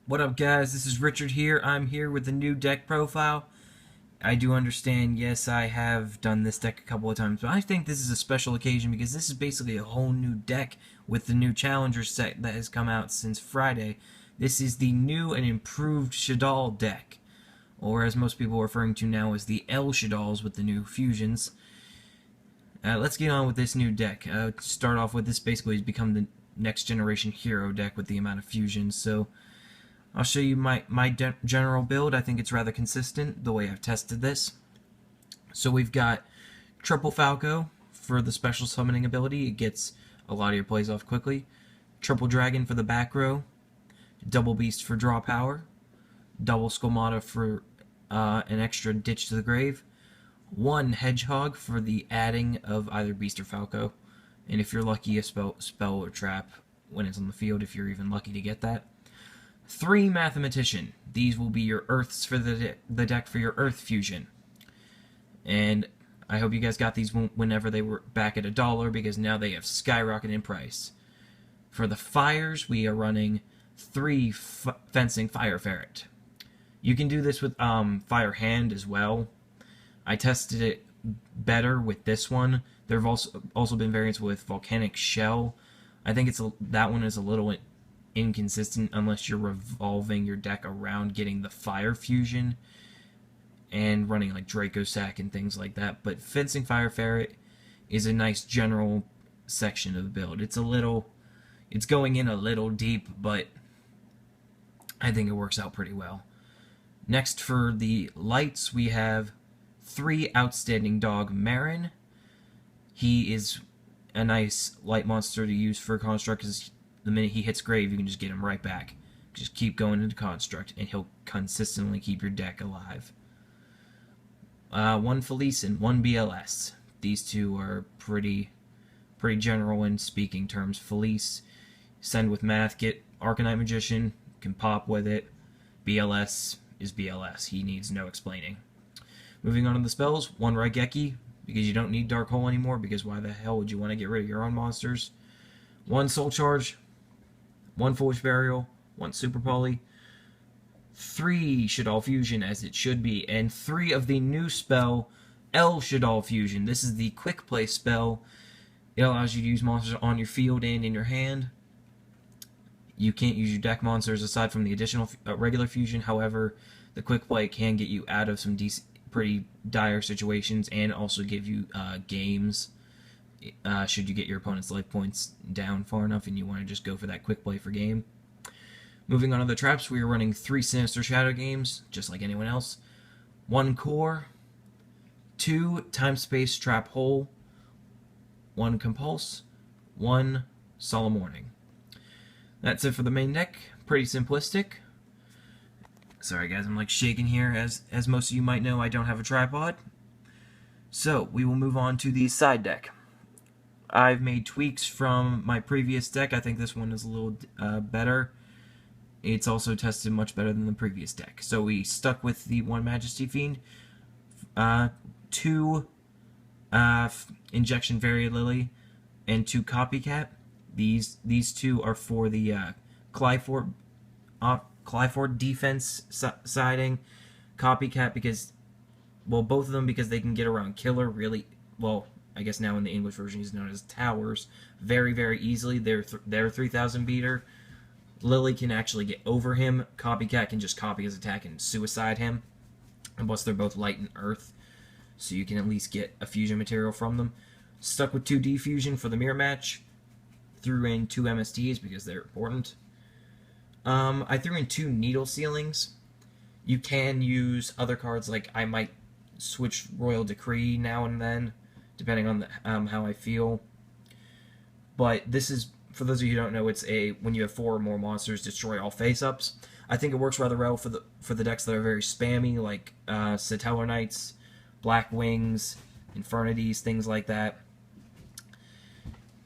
What up, guys? This is Richard here. I'm here with the new deck profile. I do understand, yes, I have done this deck a couple of times, but I think this is a special occasion because this is basically a whole new deck with the new Challenger set that has come out since Friday. This is the new and improved Shaddolls deck, or as most people are referring to now as the L Shaddolls with the new fusions. Let's get on with this new deck. To start off with, this basically has become the next generation hero deck with the amount of fusions, so I'll show you my general build. I think it's rather consistent the way I've tested this. So we've got Triple Falco for the special summoning ability. It gets a lot of your plays off quickly. Triple Dragon for the back row. Double Beast for draw power. Double Skolmata for an extra ditch to the grave. One Hedgehog for the adding of either Beast or Falco. And if you're lucky, a spell or trap when it's on the field, if you're even lucky to get that. 3 Mathematician. These will be your Earths for the deck for your Earth Fusion. And I hope you guys got these whenever they were back at $1, because now they have skyrocketed in price. For the Fires, we are running 3 Fencing Fire Ferret. You can do this with Fire Hand as well. I tested it better with this one. There have also been variants with Volcanic Shell. I think that one is a little inconsistent unless you're revolving your deck around getting the fire fusion and running like Draco Sack and things like that. But Fencing Fire Ferret is a nice general section of the build. It's going in a little deep, but I think it works out pretty well. Next, for the lights, we have 3 Outstanding Dog Marin. He is a nice light monster to use for Construct, because the minute he hits grave, you can just get him right back. Just keep going into Construct, and he'll consistently keep your deck alive. 1 Felice and 1 BLS. These two are pretty general in speaking terms. Felice, send with Math, get Arcanite Magician, can pop with it. BLS is BLS. He needs no explaining. Moving on to the spells, 1 Raigeki, because you don't need Dark Hole anymore, because why the hell would you want to get rid of your own monsters? 1 Soul Charge, 1 Foolish Burial, 1 Super Poly, 3 Shaddolls Fusion, as it should be, and 3 of the new spell, L Shaddolls Fusion. This is the quick play spell. It allows you to use monsters on your field and in your hand. You can't use your deck monsters aside from the additional regular fusion. However, the quick play can get you out of some pretty dire situations and also give you games. Should you get your opponent's life points down far enough and you want to just go for that quick play for game. Moving on to the traps, we are running 3 Sinister Shadow games, just like anyone else. 1 Core, 2 Time Space Trap Hole, 1 Compulse, 1 Solemn Warning. That's it for the main deck. Pretty simplistic. Sorry guys, I'm like shaking here. As most of you might know, I don't have a tripod. So, we will move on to the side deck. I've made tweaks from my previous deck. I think this one is a little better. It's also tested much better than the previous deck. So we stuck with the 1 Majesty Fiend, 2 Injection Fairy Lily, and 2 Copycat. These 2 are for the Clyford defense siding. Copycat because, well, both of them because they can get around Killer really well. I guess now in the English version he's known as Towers very easily. They're 3,000 beater. Lily can actually get over him. Copycat can just copy his attack and suicide him. And plus they're both light and earth, so you can at least get a fusion material from them. Stuck with 2 Defusion for the mirror match. Threw in 2 MSTs because they're important. I threw in 2 Needle Ceilings. You can use other cards, like I might switch Royal Decree now and then, depending on how I feel. But this is, for those of you who don't know, it's when you have 4 or more monsters, destroy all face-ups. I think it works rather well for the decks that are very spammy, like Satellar Knights, Black Wings, Infernities, things like that.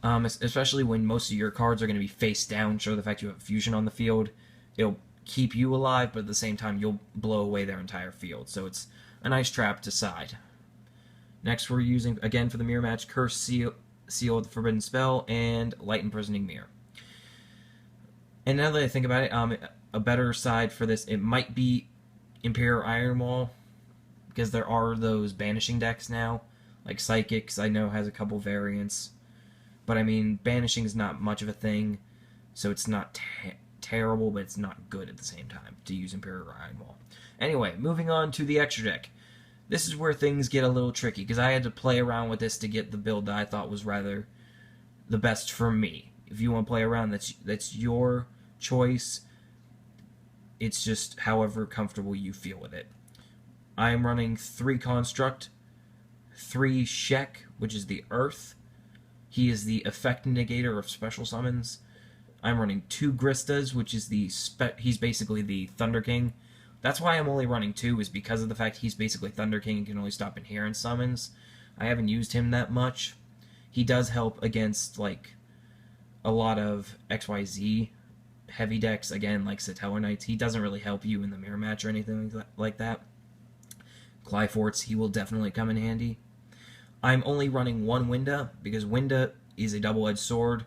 Especially when most of your cards are going to be face down, show the fact you have fusion on the field. It'll keep you alive, but at the same time you'll blow away their entire field. So it's a nice trap to side. Next we're using, again for the mirror match, Curse Seal of the Forbidden Spell, and Light Imprisoning Mirror. And now that I think about it, a better side for this, it might be Imperial Iron Wall, because there are those banishing decks now, like Psychics I know has a couple variants, but I mean banishing is not much of a thing, so it's not terrible, but it's not good at the same time to use Imperial Iron Wall. Anyway, moving on to the extra deck. This is where things get a little tricky, because I had to play around with this to get the build that I thought was rather the best for me. If you want to play around, that's your choice. It's just however comfortable you feel with it. I am running 3 Construct, 3 Shek, which is the Earth. He is the effect negator of special summons. I'm running 2 Gristas, which is he's basically the Thunder King. That's why I'm only running 2, is because of the fact he's basically Thunder King and can only stop inherent summons. I haven't used him that much. He does help against, like, a lot of XYZ heavy decks, again, like Satellar Knights. He doesn't really help you in the mirror match or anything like that. Glyforts, he will definitely come in handy. I'm only running 1 Winda, because Winda is a double-edged sword.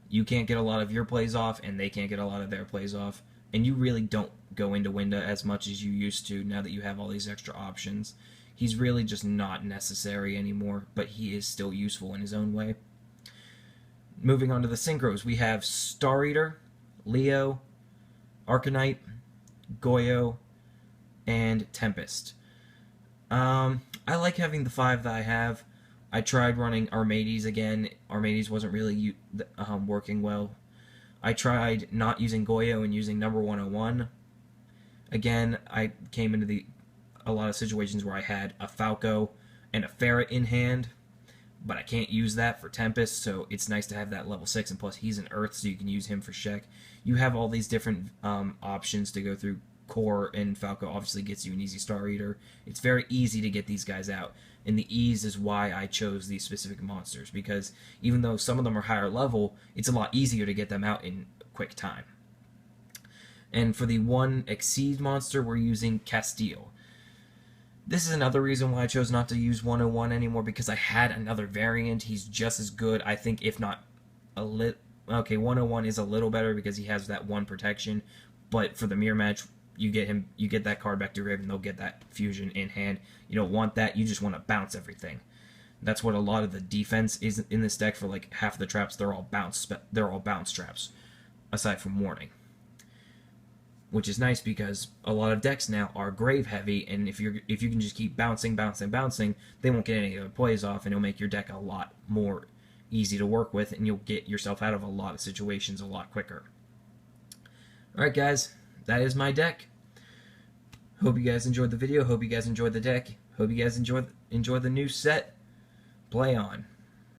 You can't get a lot of your plays off, and they can't get a lot of their plays off. And you really don't go into Winda as much as you used to now that you have all these extra options. He's really just not necessary anymore, but he is still useful in his own way. Moving on to the Synchros, we have Star Eater, Leo, Arcanite, Goyo, and Tempest. I like having the 5 that I have. I tried running Armades again. Armades wasn't really working well. I tried not using Goyo and using number 101. Again, I came into a lot of situations where I had a Falco and a Ferret in hand, but I can't use that for Tempest, so it's nice to have that level 6, and plus he's an Earth, so you can use him for Shek. You have all these different options to go through. Core and Falco obviously gets you an easy Star Eater. It's very easy to get these guys out, and the ease is why I chose these specific monsters, because even though some of them are higher level, it's a lot easier to get them out in a quick time. And for the 1 Exceed monster, we're using Castile. This is another reason why I chose not to use 101 anymore, because I had another variant. He's just as good, I think, if not a little. Okay, 101 is a little better because he has that 1 protection, but for the mirror match, you get that card back to your grave, and they'll get that fusion in hand. You don't want that. You just want to bounce everything. That's what a lot of the defense is in this deck. For like half of the traps, they're all bounce traps, aside from warning. Which is nice because a lot of decks now are grave heavy, and if you can just keep bouncing, they won't get any of their plays off, and it'll make your deck a lot more easy to work with, and you'll get yourself out of a lot of situations a lot quicker. Alright guys, that is my deck. Hope you guys enjoyed the video, hope you guys enjoyed the deck, hope you guys enjoy the new set. Play on.